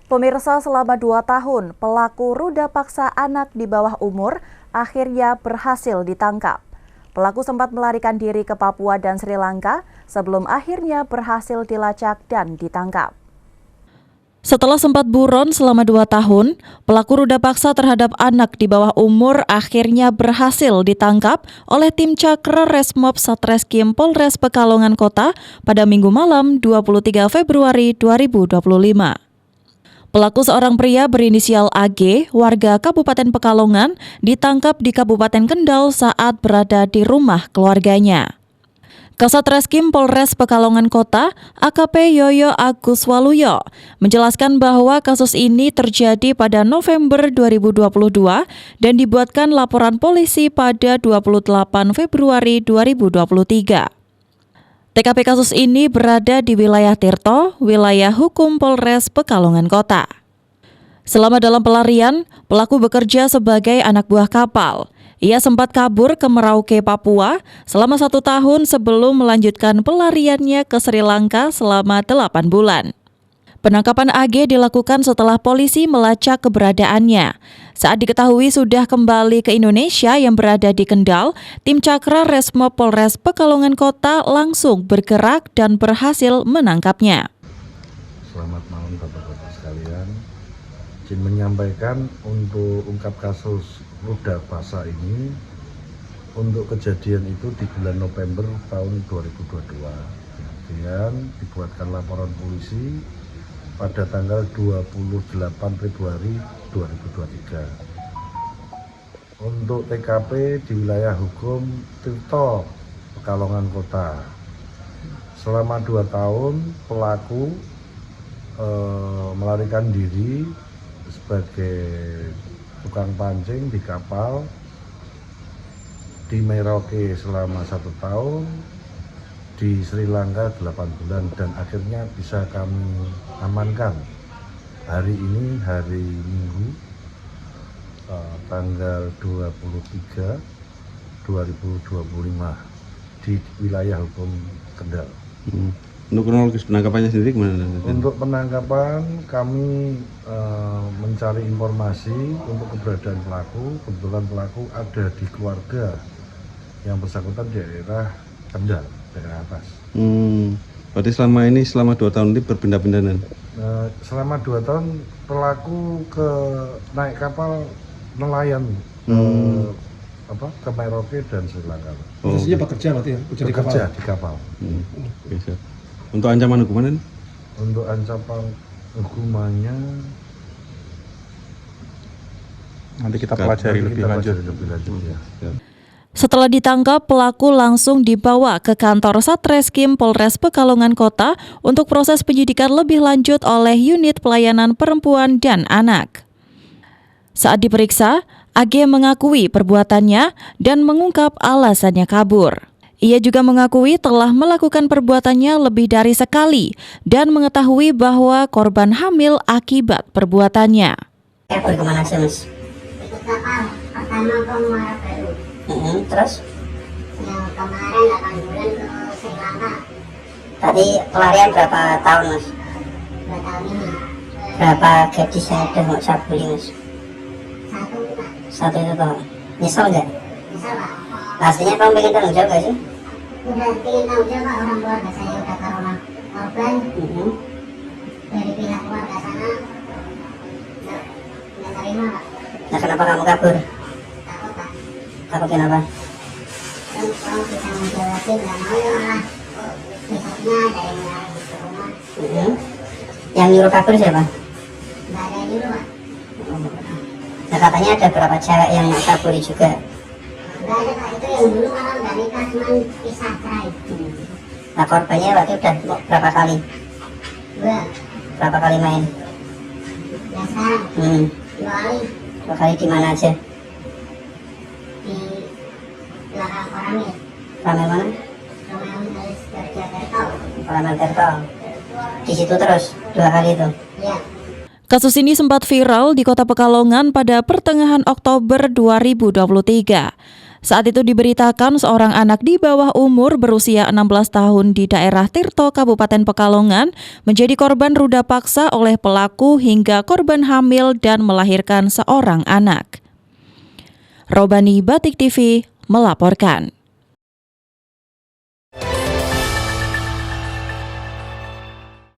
Pemirsa, selama 2 tahun, pelaku ruda paksa anak di bawah umur akhirnya berhasil ditangkap. Pelaku sempat melarikan diri ke Papua dan Sri Lanka sebelum akhirnya berhasil dilacak dan ditangkap. Setelah sempat buron selama 2 tahun, pelaku ruda paksa terhadap anak di bawah umur akhirnya berhasil ditangkap oleh tim Cakra Resmob Satreskrim Polres Pekalongan Kota pada Minggu malam 23 Februari 2025. Pelaku seorang pria berinisial AG, warga Kabupaten Pekalongan, ditangkap di Kabupaten Kendal saat berada di rumah keluarganya. Kasat Reskrim Polres Pekalongan Kota, AKP Yoyo Agus Waluyo, menjelaskan bahwa kasus ini terjadi pada November 2022 dan dibuatkan laporan polisi pada 28 Februari 2023. TKP kasus ini berada di wilayah Tirto, wilayah hukum Polres Pekalongan Kota. Selama dalam pelarian, pelaku bekerja sebagai anak buah kapal. Ia sempat kabur ke Merauke, Papua selama 1 tahun sebelum melanjutkan pelariannya ke Sri Lanka selama 8 bulan. Penangkapan AG dilakukan setelah polisi melacak keberadaannya. Saat diketahui sudah kembali ke Indonesia yang berada di Kendal, tim Cakra Resmob Polres Pekalongan Kota langsung bergerak dan berhasil menangkapnya. Selamat malam Bapak-Bapak sekalian. Izin menyampaikan untuk ungkap kasus ruda paksa ini, untuk kejadian itu di bulan November tahun 2022. Kemudian dibuatkan laporan polisi pada tanggal 28 Februari 2023. Untuk TKP di wilayah hukum Tirto, Pekalongan Kota. Selama 2 tahun pelaku melarikan diri sebagai tukang pancing di kapal di Merauke selama 1 tahun, di Sri Lanka 8 bulan, dan akhirnya bisa kami amankan hari ini, hari Minggu, tanggal 23 2025 di wilayah hukum Kendal. Untuk kronologis penangkapannya sendiri gimana? Untuk penangkapan kami mencari informasi untuk keberadaan pelaku. Kebetulan pelaku ada di keluarga yang bersangkutan di daerah Kendal, daerah atas. Berarti selama 2 tahun ini berpindah-pindah? Selama 2 tahun pelaku naik kapal nelayan ke Merauke dan Sri Lanka. Posisinya bekerja berarti ya? Bekerja di kapal. Bisa. Untuk ancaman hukuman? Untuk ancaman hukumannya nanti kita pelajari lebih lanjut ya. Setelah ditangkap, pelaku langsung dibawa ke kantor Satreskrim Polres Pekalongan Kota untuk proses penyidikan lebih lanjut oleh Unit Pelayanan Perempuan dan Anak. Saat diperiksa, AG mengakui perbuatannya dan mengungkap alasannya kabur. Ia juga mengakui telah melakukan perbuatannya lebih dari sekali dan mengetahui bahwa korban hamil akibat perbuatannya. Kabur kemana sih, Mas? Ikut kapal, pertama ke Muara Baru. Terus? Yang kemarin 8 bulan ke Sri Lanka. Tadi pelarian berapa tahun, Mas? 2 tahun ini. Berapa gadis yang udah mau sabuli, Mas? 1 Pak. 1 itu toh. Nyesel nggak? Bisa Pak. Pastinya kamu pengen tanggung jawab gak sih? Udah pengen tahu Pak, orang keluarga saya udah ke rumah korban. Dari pihak keluarga sana nggak terima Pak. Nah, kenapa kamu kabur? Takut Pak. Takut kenapa? Kan kalau kita ngejawabin nggak mau ya malah besoknya ada yang nyari ke rumah. Yang nyuruh kabur siapa? Nggak ada yang nyuruh Pak. Nah, katanya ada beberapa cewek yang kaburi juga. Nggak ada Pak, itu yang dulu malah nggak nikah, cuma pisah cerai. Nah, korbannya berarti udah berapa kali? 2. Berapa kali main? Ya sekarang 2 kali 2 kali di mana aja? di belakang Koramil. Ramai mana? Koramil harus kerja tertol. Ramai Tertol. Di situ terus 2 kali itu. Ya. Kasus ini sempat viral di Kota Pekalongan pada pertengahan Oktober 2023. Saat itu diberitakan seorang anak di bawah umur berusia 16 tahun di daerah Tirto, Kabupaten Pekalongan menjadi korban ruda paksa oleh pelaku hingga korban hamil dan melahirkan seorang anak. Robani Batik TV melaporkan.